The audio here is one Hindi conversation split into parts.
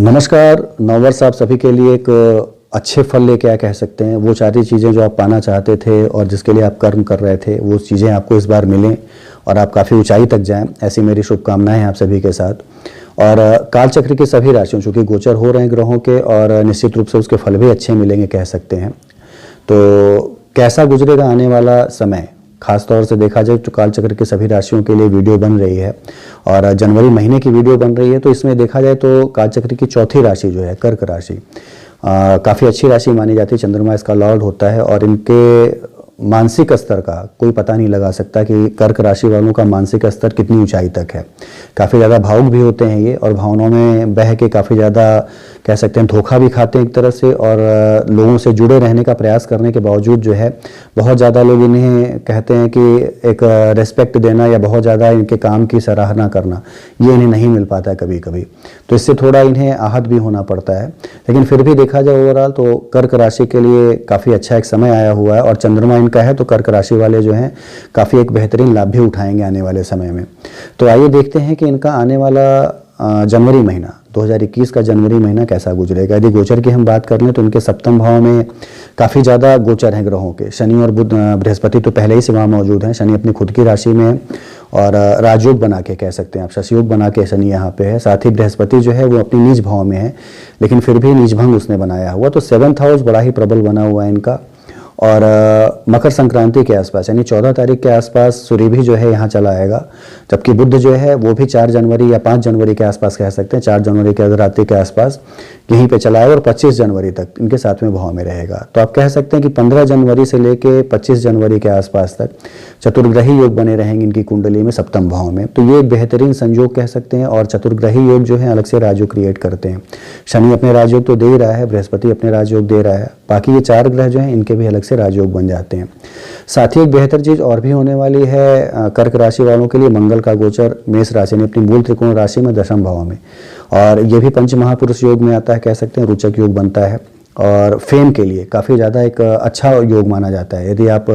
नमस्कार। नववर्ष आप सभी के लिए एक अच्छे फल लेके आया कह सकते हैं। वो सारी चीज़ें जो आप पाना चाहते थे और जिसके लिए आप कर्म कर रहे थे, वो चीज़ें आपको इस बार मिलें और आप काफ़ी ऊंचाई तक जाएं, ऐसी मेरी शुभकामनाएं हैं आप सभी के साथ। और कालचक्र की सभी राशियों, चूँकि गोचर हो रहे हैं ग्रहों के, और निश्चित रूप से उसके फल भी अच्छे मिलेंगे कह सकते हैं। तो कैसा गुजरेगा आने वाला समय, खास तौर से देखा जाए तो कालचक्र के सभी राशियों के लिए वीडियो बन रही है और जनवरी महीने की वीडियो बन रही है। तो इसमें देखा जाए तो कालचक्र की चौथी राशि जो है कर्क राशि, काफ़ी अच्छी राशि मानी जाती है। चंद्रमा इसका लॉर्ड होता है और इनके मानसिक स्तर का कोई पता नहीं लगा सकता कि कर्क राशि वालों का मानसिक स्तर कितनी ऊंचाई तक है। काफ़ी ज़्यादा भावुक भी होते हैं ये, और भावनाओं में बह के काफ़ी ज़्यादा कह सकते हैं धोखा भी खाते हैं एक तरह से, और लोगों से जुड़े रहने का प्रयास करने के बावजूद जो है बहुत ज़्यादा लोग इन्हें कहते हैं कि एक रेस्पेक्ट देना या बहुत ज़्यादा इनके काम की सराहना करना, ये इन्हें नहीं मिल पाता है कभी कभी। तो इससे थोड़ा इन्हें आहत भी होना पड़ता है। लेकिन फिर भी देखा जाए ओवरऑल तो कर्क राशि के लिए काफ़ी अच्छा एक समय आया हुआ है, और चंद्रमा इनका है तो कर्क राशि वाले जो हैं काफ़ी एक बेहतरीन लाभ भी उठाएंगे आने वाले समय में। तो आइए देखते हैं कि इनका आने वाला जनवरी महीना 2021 का जनवरी महीना कैसा गुजरेगा। यदि गोचर की हम बात कर लें तो इनके सप्तम भाव में काफ़ी ज़्यादा गोचर हैं ग्रहों के। शनि और बुध, बृहस्पति तो पहले ही से वहाँ मौजूद हैं। शनि अपनी खुद की राशि में है और राजयोग बना के कह सकते हैं आप, शशयोग बना के शनि यहाँ पे है। साथ ही बृहस्पति जो है वो अपनी नीच भाव में है, लेकिन फिर भी नीच भंग उसने बनाया हुआ। तो 7th हाउस बड़ा ही प्रबल बना हुआ है इनका। और मकर संक्रांति के आसपास यानी 14 तारीख के आसपास सूर्य भी जो है यहाँ चला आएगा, जबकि बुध जो है वो भी 4 जनवरी या 5 जनवरी के आसपास कह सकते हैं, 4 जनवरी के रात्रि के आसपास यहीं पे चला आएगा और 25 जनवरी तक इनके 7वें भाव में रहेगा। तो आप कह सकते हैं कि 15 जनवरी से लेके 25 जनवरी के आसपास तक चतुर्ग्रही योग बने रहेंगे इनकी कुंडली में सप्तम भाव में। तो ये एक बेहतरीन संयोग कह सकते हैं, और चतुर्ग्रही योग जो है अलग से राजयोग क्रिएट करते हैं। शनि अपने राजयोग तो दे ही रहा है, बृहस्पति अपने राजयोग दे रहा है, बाकी ये 4 ग्रह जो हैं इनके भी अलग से राजयोग बन जाते हैं। साथ ही एक बेहतर चीज और भी होने वाली है कर्क राशि वालों के लिए। मंगल का गोचर मेष राशि में अपनी मूल त्रिकोण राशि में 10वें भाव में, और ये भी पंच महापुरुष योग में आता है कह सकते हैं, रोचक योग बनता है और फेम के लिए काफ़ी ज़्यादा एक अच्छा योग माना जाता है। यदि आप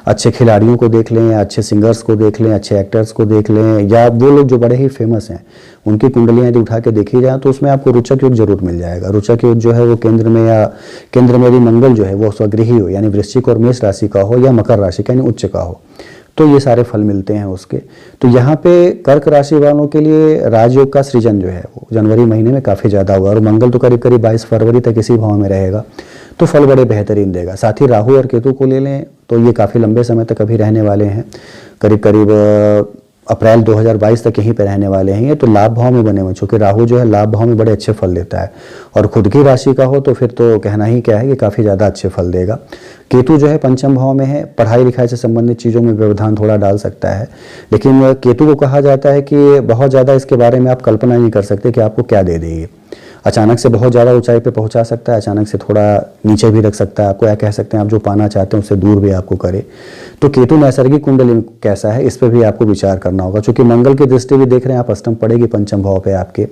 अच्छे खिलाड़ियों को देख लें, अच्छे सिंगर्स को देख लें, अच्छे एक्टर्स को देख लें, या वो लोग जो बड़े ही फेमस हैं उनकी कुंडलियाँ यदि उठा के देखी जाए तो उसमें आपको रोचक योग जरूर मिल जाएगा। रोचक योग जो है वो केंद्र में यदि मंगल जो है वो स्वगृही हो, यानी वृश्चिक और मेष राशि का हो, या मकर राशि का यानी उच्च का हो, तो ये सारे फल मिलते हैं उसके। तो यहाँ पे कर्क राशि वालों के लिए राजयोग का सृजन जो है वो जनवरी महीने में काफ़ी ज़्यादा होगा, और मंगल तो करीब करीब 22 फरवरी तक इसी भाव में रहेगा, तो फल बड़े बेहतरीन देगा। साथ ही राहु और केतु को ले लें तो ये काफ़ी लंबे समय तक अभी रहने वाले हैं, करीब करीब अप्रैल 2022 तक यहीं पे रहने वाले हैं। ये तो लाभ भाव में बने हुए, चूँकि राहु जो है लाभ भाव में बड़े अच्छे फल देता है, और खुद की राशि का हो तो फिर तो कहना ही क्या है कि काफ़ी ज़्यादा अच्छे फल देगा। केतु जो है पंचम भाव में है, पढ़ाई लिखाई से संबंधित चीज़ों में व्यवधान थोड़ा डाल सकता है, लेकिन केतु को कहा जाता है कि बहुत ज़्यादा इसके बारे में आप कल्पना नहीं कर सकते कि आपको क्या दे देगी। अचानक से बहुत ज़्यादा ऊंचाई पे पहुंचा सकता है, अचानक से थोड़ा नीचे भी रख सकता है आपको, या कह सकते हैं आप जो पाना चाहते हैं उससे दूर भी आपको करे। तो केतु नैसर्गिक कुंडली में कैसा है इस पर भी आपको विचार करना होगा, क्योंकि मंगल की दृष्टि भी देख रहे हैं आप, अष्टम पड़ेगी पंचम भाव पे आपके,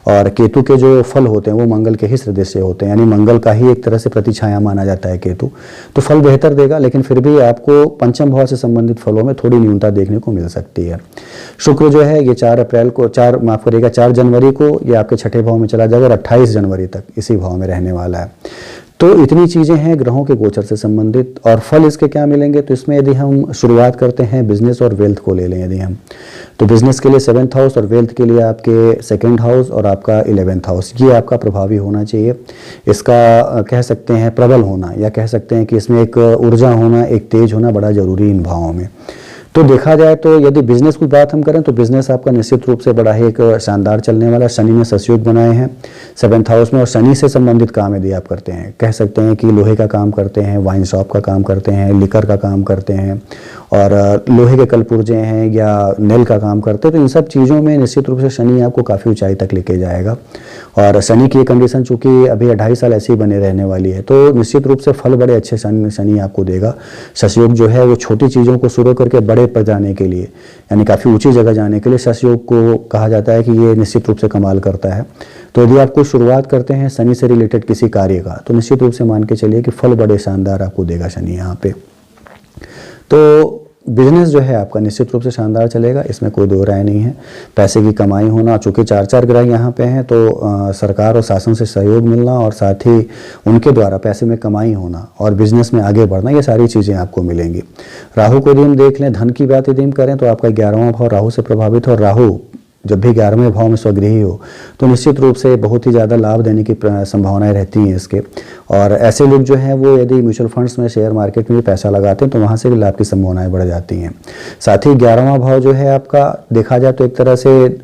और केतु के जो फल होते हैं वो मंगल के ही सदृश्य होते हैं, यानी मंगल का ही एक तरह से प्रतिछाया माना जाता है केतु। तो फल बेहतर देगा, लेकिन फिर भी आपको पंचम भाव से संबंधित फलों में थोड़ी न्यूनता देखने को मिल सकती है। शुक्र जो है ये 4 जनवरी को ये आपके 6ठे भाव में चला जाएगा और 28 जनवरी तक इसी भाव में रहने वाला है। तो इतनी चीज़ें हैं ग्रहों के गोचर से संबंधित, और फल इसके क्या मिलेंगे। तो इसमें यदि हम शुरुआत करते हैं बिजनेस और वेल्थ को ले लें यदि हम, तो बिजनेस के लिए 7th हाउस और वेल्थ के लिए आपके 2nd हाउस और आपका 11th हाउस, ये आपका प्रभावी होना चाहिए। इसका कह सकते हैं प्रबल होना, या कह सकते हैं कि इसमें एक ऊर्जा होना, एक तेज होना बड़ा जरूरी इन भावों में। तो देखा जाए तो यदि बिजनेस की बात हम करें तो बिजनेस आपका निश्चित रूप से बड़ा ही एक शानदार चलने वाला। शनि ने ससयोग बनाए हैं 7th हाउस में, और शनि से संबंधित काम यदि आप करते हैं, कह सकते हैं कि लोहे का काम करते हैं, वाइन शॉप का काम करते हैं, लिकर का काम करते हैं, और लोहे के कलपुर्जे हैं या नेल का काम करते हैं, तो इन सब चीज़ों में निश्चित रूप से शनि आपको काफ़ी ऊंचाई तक लेके जाएगा। और शनि की कंडीशन चूंकि अभी 2.5 साल ऐसे ही बने रहने वाली है, तो निश्चित रूप से फल बड़े अच्छे शनि आपको देगा। ससयोग जो है वो छोटी चीज़ों को शुरू करके बड़े पर जाने के लिए, यानी काफ़ी ऊंची जगह जाने के लिए ससयोग को कहा जाता है कि ये निश्चित रूप से कमाल करता है। तो यदि आप कुछ शुरुआत करते हैं शनि से रिलेटेड किसी कार्य का, तो निश्चित रूप से मान के चलिए कि फल बड़े शानदार आपको देगा शनि यहाँ पे। तो बिजनेस जो है आपका निश्चित रूप से शानदार चलेगा, इसमें कोई दो राय नहीं है। पैसे की कमाई होना, चूँकि 4 ग्रह यहाँ पे हैं तो सरकार और शासन से सहयोग मिलना और साथ ही उनके द्वारा पैसे में कमाई होना और बिजनेस में आगे बढ़ना, ये सारी चीज़ें आपको मिलेंगी। राहु को यदि हम देख लें, धन की बात यदि हम करें तो आपका 11वां भाव राहु से प्रभावित हो। राहु जब भी 11वें भाव में स्वगृही हो तो निश्चित रूप से बहुत ही ज़्यादा लाभ देने की संभावनाएं रहती हैं इसके। और ऐसे लोग जो हैं वो यदि म्यूचुअल फंड्स में, शेयर मार्केट में भी पैसा लगाते हैं तो वहाँ से भी लाभ की संभावनाएं बढ़ जाती हैं। साथ ही 11वां भाव जो है आपका देखा जाए तो एक तरह से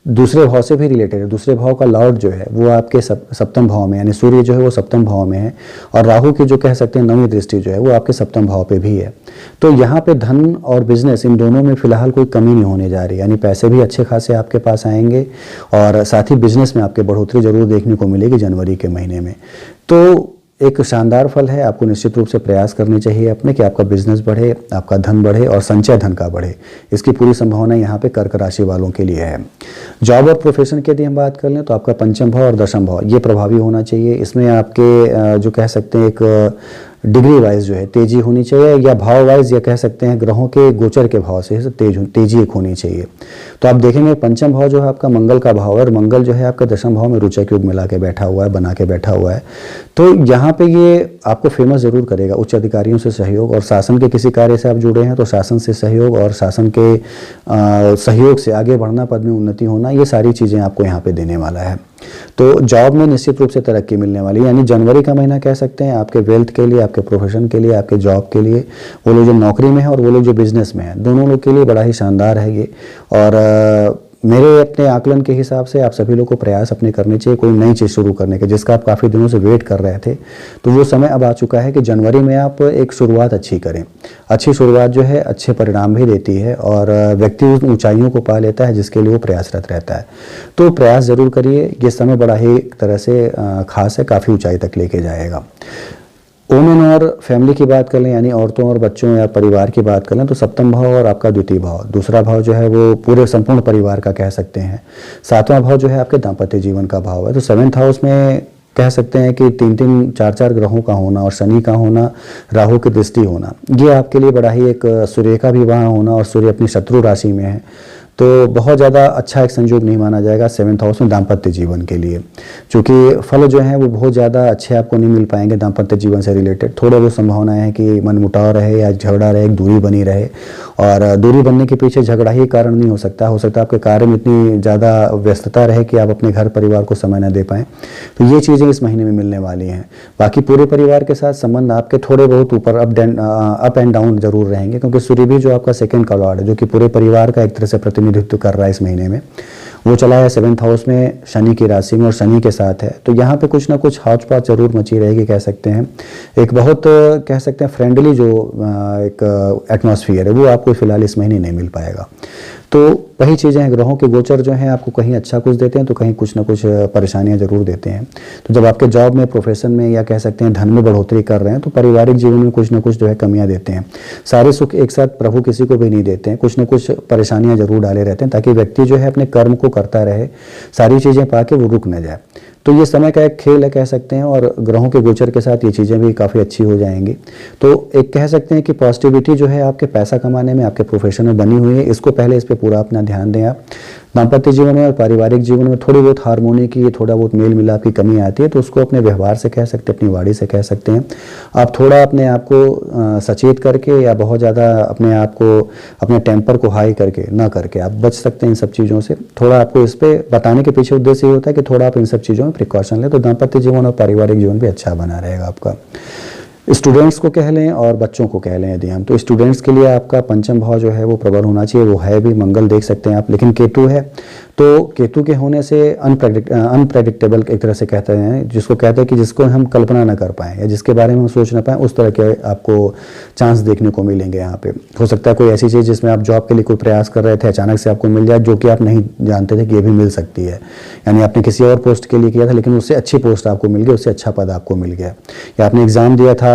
दूसरे भाव से भी रिलेटेड है। दूसरे भाव का लॉर्ड जो है वो आपके सप्तम भाव में, यानी सूर्य जो है वो सप्तम भाव में है और राहु की जो कह सकते हैं 9वीं दृष्टि जो है वो आपके सप्तम भाव पे भी है। तो यहाँ पे धन और बिजनेस इन दोनों में फिलहाल कोई कमी नहीं होने जा रही, यानी पैसे भी अच्छे खासे आपके पास आएंगे और साथ ही बिजनेस में आपके बढ़ोतरी जरूर देखने को मिलेगी जनवरी के महीने में। तो एक शानदार फल है, आपको निश्चित रूप से प्रयास करने चाहिए अपने कि आपका बिजनेस बढ़े, आपका धन बढ़े और संचय धन का बढ़े। इसकी पूरी संभावना यहाँ पे कर्क राशि वालों के लिए है। जॉब और प्रोफेशन की यदि हम बात कर लें तो आपका पंचम भाव और दशम भाव ये प्रभावी होना चाहिए। इसमें आपके जो कह सकते हैं एक डिग्री वाइज जो है तेजी होनी चाहिए, या भाव वाइज या कह सकते हैं ग्रहों के गोचर के भाव से तेजी एक होनी चाहिए। तो आप देखेंगे पंचम भाव जो है आपका मंगल का भाव है और मंगल जो है आपका दशम भाव में रुचक योग मिला के बैठा हुआ है, बना के बैठा हुआ है। तो यहाँ पे ये आपको फेमस जरूर करेगा, उच्च अधिकारियों से सहयोग और शासन के किसी कार्य से आप जुड़े हैं तो शासन से सहयोग और शासन के सहयोग से आगे बढ़ना, पद में उन्नति होना, ये सारी चीज़ें आपको यहाँ पे देने वाला है। तो जॉब में निश्चित रूप से तरक्की मिलने वाली है, यानी जनवरी का महीना कह सकते हैं आपके वेल्थ के लिए, आपके प्रोफेशन के लिए, आपके जॉब के लिए, वो लोग जो नौकरी में है और वो लोग जो बिजनेस में है, दोनों लोग के लिए बड़ा ही शानदार है ये। और मेरे अपने आकलन के हिसाब से आप सभी लोग को प्रयास अपने करने चाहिए कोई नई चीज़ शुरू करने के, जिसका आप काफ़ी दिनों से वेट कर रहे थे। तो वो समय अब आ चुका है कि जनवरी में आप एक शुरुआत अच्छी करें। अच्छी शुरुआत जो है अच्छे परिणाम भी देती है और व्यक्ति उस ऊंचाइयों को पा लेता है जिसके लिए वो प्रयासरत रहता है। तो प्रयास ज़रूर करिए, ये समय बड़ा ही एक तरह से खास है, काफ़ी ऊंचाई तक लेके जाएगा। वुमेन और फैमिली की बात कर लें, यानी औरतों और बच्चों या परिवार की बात कर लें तो सप्तम भाव और आपका द्वितीय भाव, दूसरा भाव जो है वो पूरे संपूर्ण परिवार का कह सकते हैं। सातवां भाव जो है आपके दाम्पत्य जीवन का भाव है। तो 7th हाउस में कह सकते हैं कि 3-3, 4-4 ग्रहों का होना और शनि का होना, राहु की दृष्टि होना, ये आपके लिए बड़ा ही एक सूर्य का भी वहाँ होना और सूर्य अपनी शत्रु राशि में है, तो बहुत ज़्यादा अच्छा एक संयोग नहीं माना जाएगा 7th हाउस में दाम्पत्य जीवन के लिए। क्योंकि फल जो हैं वो बहुत ज़्यादा अच्छे आपको नहीं मिल पाएंगे दाम्पत्य जीवन से रिलेटेड। थोड़ा बहुत संभावना है कि मनमुटाव रहे या झगड़ा रहे, एक दूरी बनी रहे, और दूरी बनने के पीछे झगड़ा ही कारण नहीं हो सकता है आपके कार्य में इतनी ज़्यादा व्यस्तता रहे कि आप अपने घर परिवार को समय न दे पाएँ। तो ये चीज़ें इस महीने में मिलने वाली हैं। बाकी पूरे परिवार के साथ संबंध आपके थोड़े बहुत ऊपर अप एंड डाउन जरूर रहेंगे, क्योंकि सूर्य भी जो आपका सेकंड का लॉर्ड है, जो कि पूरे परिवार का एक तरह से प्रतिनिधित्व कर रहा है इस महीने में, वो चला है 7th हाउस में शनि की राशि में और शनि के साथ है। तो यहाँ पे कुछ ना कुछ हौच पौच जरूर मची रहेगी कह सकते हैं। एक बहुत कह सकते हैं फ्रेंडली जो एक एटमॉस्फेयर है वो आपको फिलहाल इस महीने नहीं मिल पाएगा। तो वही चीज़ें हैं, ग्रहों के गोचर जो हैं आपको कहीं अच्छा कुछ देते हैं तो कहीं कुछ ना कुछ परेशानियां जरूर देते हैं। तो जब आपके जॉब में, प्रोफेशन में या कह सकते हैं धन में बढ़ोतरी कर रहे हैं तो पारिवारिक जीवन में कुछ ना कुछ जो है कमियां देते हैं। सारे सुख एक साथ प्रभु किसी को भी नहीं देते हैं, कुछ ना कुछ परेशानियां जरूर डाले रहते हैं ताकि व्यक्ति जो है अपने कर्म को करता रहे, सारी चीज़ें पाके वो रुक न जाए। तो ये समय का एक खेल है कह सकते हैं, और ग्रहों के गोचर के साथ ये चीज़ें भी काफ़ी अच्छी हो जाएंगी। तो एक कह सकते हैं कि पॉजिटिविटी जो है आपके पैसा कमाने में, आपके प्रोफेशन में बनी हुई है, इसको पहले इस पर पूरा अपना ध्यान दें आप। दाम्पत्य जीवन में और पारिवारिक जीवन में थोड़ी बहुत हार्मोनी की, थोड़ा बहुत मेल मिलाप की कमी आती है तो उसको अपने व्यवहार से कह सकते हैं, अपनी वाणी से कह सकते हैं। आप थोड़ा अपने आप को सचेत करके या बहुत ज़्यादा अपने आप को, अपने टेम्पर को हाई करके ना करके आप बच सकते हैं इन सब चीज़ों से। थोड़ा आपको इस पर बताने के पीछे उद्देश्य ये होता है कि थोड़ा आप इन सब चीज़ों में प्रिकॉशन लें तो दाम्पत्य जीवन और पारिवारिक जीवन भी अच्छा बना रहेगा आपका। स्टूडेंट्स को कह लें और बच्चों को कह लें यदि हम, तो स्टूडेंट्स के लिए आपका पंचम भाव जो है वो प्रबल होना चाहिए। वो है भी, मंगल देख सकते हैं आप, लेकिन केतु है, तो केतु के होने से अनप्रेडिक्टेबल एक तरह से कहते हैं, जिसको कहते हैं कि जिसको हम कल्पना ना कर पाएँ या जिसके बारे में हम सोच ना पाएँ, उस तरह के आपको चांस देखने को मिलेंगे यहाँ पे। हो सकता है कोई ऐसी चीज़ जिसमें आप जॉब के लिए कोई प्रयास कर रहे थे, अचानक से आपको मिल जाए, जो कि आप नहीं जानते थे कि ये भी मिल सकती है। यानी आपने किसी और पोस्ट के लिए किया था लेकिन उससे अच्छी पोस्ट आपको मिल गई, उससे अच्छा पद आपको मिल गया। या आपने एग्ज़ाम दिया था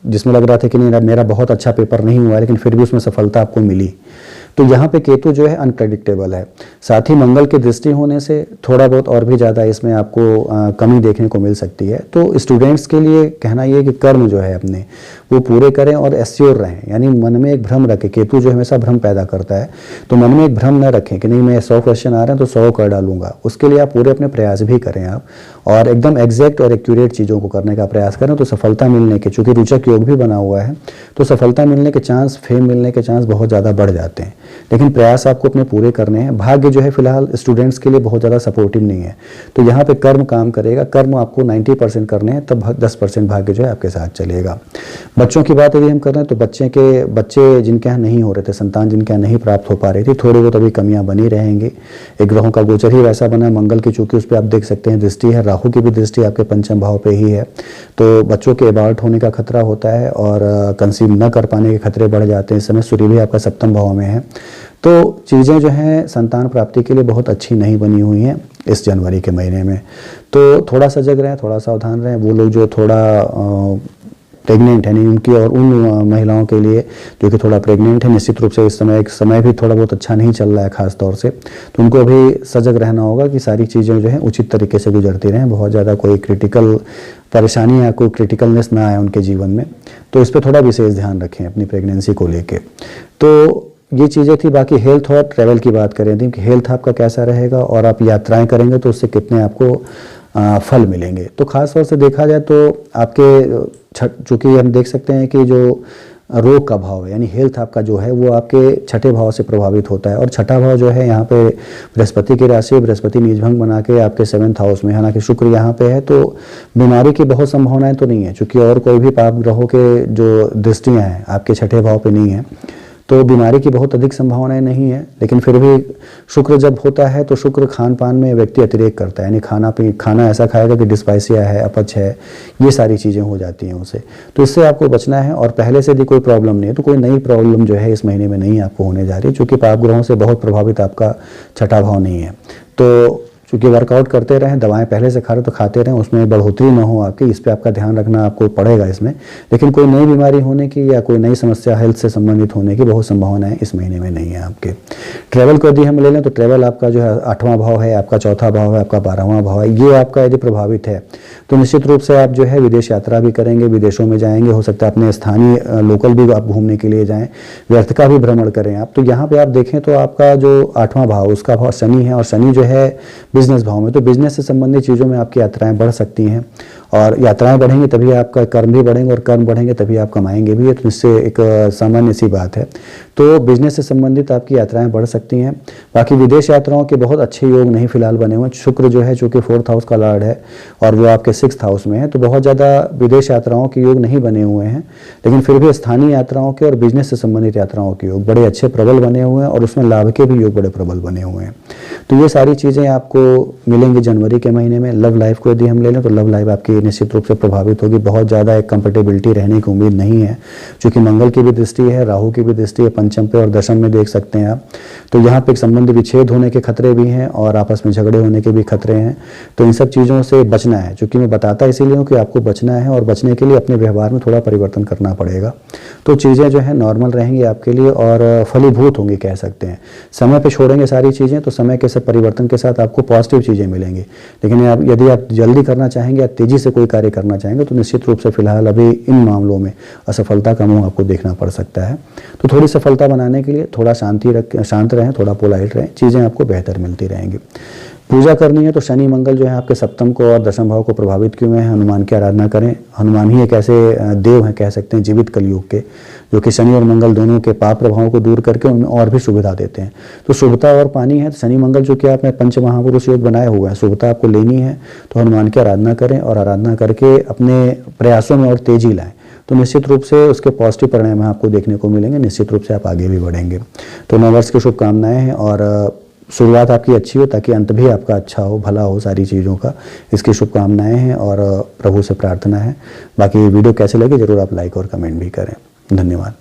जिसमें लग रहा था कि नहीं मेरा बहुत अच्छा पेपर नहीं हुआ, लेकिन फिर भी उसमें सफलता आपको मिली। तो यहाँ पे केतु जो है अनप्रेडिक्टेबल है। साथ ही मंगल की दृष्टि होने से थोड़ा बहुत और भी ज़्यादा इसमें आपको कमी देखने को मिल सकती है। तो स्टूडेंट्स के लिए कहना ये कि कर्म जो है अपने वो पूरे करें और एश्योर रहें, यानी मन में एक भ्रम रखें। केतु जो हमेशा भ्रम पैदा करता है, तो मन में एक भ्रम न रखें कि नहीं मैं 100 क्वेश्चन आ रहे हैं तो 100 कर डालूंगा। उसके लिए आप पूरे अपने प्रयास भी करें आप, और एकदम एग्जैक्ट और एक्यूरेट चीज़ों को करने का प्रयास करें। तो सफलता मिलने के, चूंकि रोचक योग भी बना हुआ है, तो सफलता मिलने के चांस, फेम मिलने के चांस बहुत ज़्यादा बढ़ जाते हैं। लेकिन प्रयास आपको अपने पूरे करने हैं। भाग्य जो है फिलहाल स्टूडेंट्स के लिए बहुत ज़्यादा सपोर्टिव नहीं है, तो यहाँ पे कर्म काम करेगा। कर्म आपको 90% करने हैं, तब 10% भाग्य जो है आपके साथ चलेगा। बच्चों की बात यदि हम कर रहे हैं तो बच्चे जिनके यहाँ नहीं हो रहे थे, संतान जिनके यहाँ नहीं प्राप्त हो पा रही थी, थोड़ी बहुत अभी कमियां बनी रहेंगी। एक ग्रहों का गोचर ही वैसा बना है, मंगल की चूंकि उस पर आप देख सकते हैं दृष्टि है, राहु की भी दृष्टि आपके पंचम भाव पे ही है, तो बच्चों के एबार्ट होने का खतरा होता है और कंसीव न कर पाने के खतरे बढ़ जाते हैं। इस समय सूर्य भी आपका सप्तम भाव में है, तो चीज़ें जो हैं संतान प्राप्ति के लिए बहुत अच्छी नहीं बनी हुई हैं इस जनवरी के महीने में। तो थोड़ा सजग रहें, थोड़ा सावधान रहें। वो लोग जो थोड़ा प्रेग्नेंट है, नहीं उनकी और उन महिलाओं के लिए जो कि थोड़ा प्रेग्नेंट है, निश्चित रूप से इस समय भी थोड़ा बहुत अच्छा नहीं चल रहा है खास तौर से, तो उनको अभी सजग रहना होगा कि सारी चीज़ें जो हैं उचित तरीके से गुजरती रहें, बहुत ज़्यादा कोई क्रिटिकल परेशानी या कोई क्रिटिकलनेस ना आए उनके जीवन में। तो इस पर थोड़ा विशेष ध्यान रखें अपनी प्रेगनेंसी को लेके। तो ये चीज़ें थी। बाकी हेल्थ और ट्रैवल की बात करें थी कि हेल्थ आपका कैसा रहेगा और आप यात्राएं करेंगे तो उससे कितने आपको फल मिलेंगे। तो खास तौर से देखा जाए तो आपके चूँकि हम देख सकते हैं कि जो रोग का भाव है, यानी हेल्थ आपका जो है वो आपके छठे भाव से प्रभावित होता है, और छठा भाव जो है यहाँ पे बृहस्पति की राशि, बृहस्पति नीचभंग बना के आपके 7th हाउस में, हालांकि शुक्र यहाँ पे है, तो बीमारी की बहुत संभावनाएं तो नहीं है, चूँकि और कोई भी पाप ग्रहों के जो दृष्टियाँ हैं आपके छठे भाव पे नहीं है, तो बीमारी की बहुत अधिक संभावनाएं नहीं है। लेकिन फिर भी शुक्र जब होता है तो शुक्र खान पान में व्यक्ति अतिरेक करता है, यानी खाना ऐसा खाएगा कि डिस्पाइसिया है, अपच है, ये सारी चीज़ें हो जाती हैं उसे। तो इससे आपको बचना है, और पहले से यदि कोई प्रॉब्लम नहीं है तो कोई नई प्रॉब्लम जो है इस महीने में नहीं आपको होने जा रही, चूँकि पाप ग्रहों से बहुत प्रभावित आपका छठा भाव नहीं है। तो चूँकि वर्कआउट करते रहें, दवाएं पहले से खा रहे तो खाते रहें, उसमें बढ़ोतरी ना हो आपकी, इस पर आपका ध्यान रखना आपको पड़ेगा इसमें। लेकिन कोई नई बीमारी होने की या कोई नई समस्या हेल्थ से संबंधित होने की बहुत संभावनाएं इस महीने में नहीं है आपके। ट्रैवल को यदि हम ले लें तो ट्रैवल आपका जो है 8वां भाव है, आपका 4था भाव है, आपका 12वां भाव है, ये आपका यदि प्रभावित है तो निश्चित रूप से आप जो है विदेश यात्रा भी करेंगे, विदेशों में जाएंगे, हो सकता है अपने स्थानीय लोकल भी आप घूमने के लिए जाएँ, व्यर्थ का भी भ्रमण करें आप। तो यहाँ पर आप देखें तो आपका जो 8वां भाव, उसका भाव शनि है, और शनि जो है बिजनेस भाव में, तो बिजनेस से संबंधित चीज़ों में आपकी यात्राएं बढ़ सकती हैं, और यात्राएं बढ़ेंगी तभी आपका कर्म भी बढ़ेंगे, और कर्म बढ़ेंगे तभी आप कमाएंगे भी, तो इससे एक सामान्य सी बात है। तो बिजनेस से संबंधित आपकी यात्राएं बढ़ सकती हैं। बाकी विदेश यात्राओं के बहुत अच्छे योग नहीं फिलहाल बने हुए। शुक्र जो है चूँकि 4th हाउस का लॉर्ड है और वो आपके 6th हाउस में है, तो बहुत ज़्यादा विदेश यात्राओं के योग नहीं बने हुए हैं। लेकिन फिर भी स्थानीय यात्राओं के और बिजनेस से संबंधित यात्राओं के योग बड़े अच्छे प्रबल बने हुए हैं, और उसमें लाभ के भी योग बड़े प्रबल बने हुए हैं। तो ये सारी चीज़ें आपको मिलेंगी जनवरी के महीने में। लव लाइफ को यदि हम ले लें तो लव लाइफ आपकी निश्चित रूप से प्रभावित होगी, बहुत ज़्यादा एक कंफर्टेबिलिटी रहने की उम्मीद नहीं है, क्योंकि मंगल की भी दृष्टि है, राहु की भी दृष्टि है पंचम पे और दशम में, देख सकते हैं आप। तो यहाँ पे एक संबंध विच्छेद होने के खतरे भी हैं और आपस में झगड़े होने के भी खतरे हैं। तो इन सब चीज़ों से बचना है, चूँकि मैं बताता इसीलिए हूँ कि आपको बचना है, और बचने के लिए अपने व्यवहार में थोड़ा परिवर्तन करना पड़ेगा। तो चीज़ें जो है नॉर्मल रहेंगी आपके लिए और फलीभूत होंगी, कह सकते हैं। समय पे छोड़ेंगे सारी चीज़ें तो समय के सब परिवर्तन के साथ आपको पॉजिटिव चीज़ें मिलेंगी। लेकिन यदि आप जल्दी करना चाहेंगे या तेज़ी से कोई कार्य करना चाहेंगे तो निश्चित रूप से फिलहाल अभी इन मामलों में असफलता का मुंह आपको देखना पड़ सकता है। तो थोड़ी सफलता बनाने के लिए थोड़ा शांत रहें, थोड़ा पोलाइट रहें, चीज़ें आपको बेहतर मिलती रहेंगी। पूजा करनी है तो शनि मंगल जो है आपके सप्तम को और दशम भाव को प्रभावित किए हुए हैं, हनुमान की आराधना करें। हनुमान ही एक ऐसे देव हैं, कह सकते हैं जीवित कलयुग के, जो कि शनि और मंगल दोनों के पाप प्रभावों को दूर करके उनमें और भी सुविधा देते हैं। तो शुभता और पानी है, तो शनि मंगल जो कि आपने पंच महापुरुष योग बनाए हुए हैं, शुभता आपको लेनी है तो हनुमान की आराधना करें, और आराधना करके अपने प्रयासों में और तेजी लाएं, तो निश्चित रूप से उसके पॉजिटिव परिणाम आपको देखने को मिलेंगे। निश्चित रूप से आप आगे भी बढ़ेंगे। तो नववर्ष की शुभकामनाएं हैं, और शुरुआत आपकी अच्छी हो ताकि अंत भी आपका अच्छा हो, भला हो सारी चीज़ों का, इसकी शुभकामनाएं हैं और प्रभु से प्रार्थना है। बाकी वीडियो कैसे लगी ज़रूर आप लाइक और कमेंट भी करें। धन्यवाद।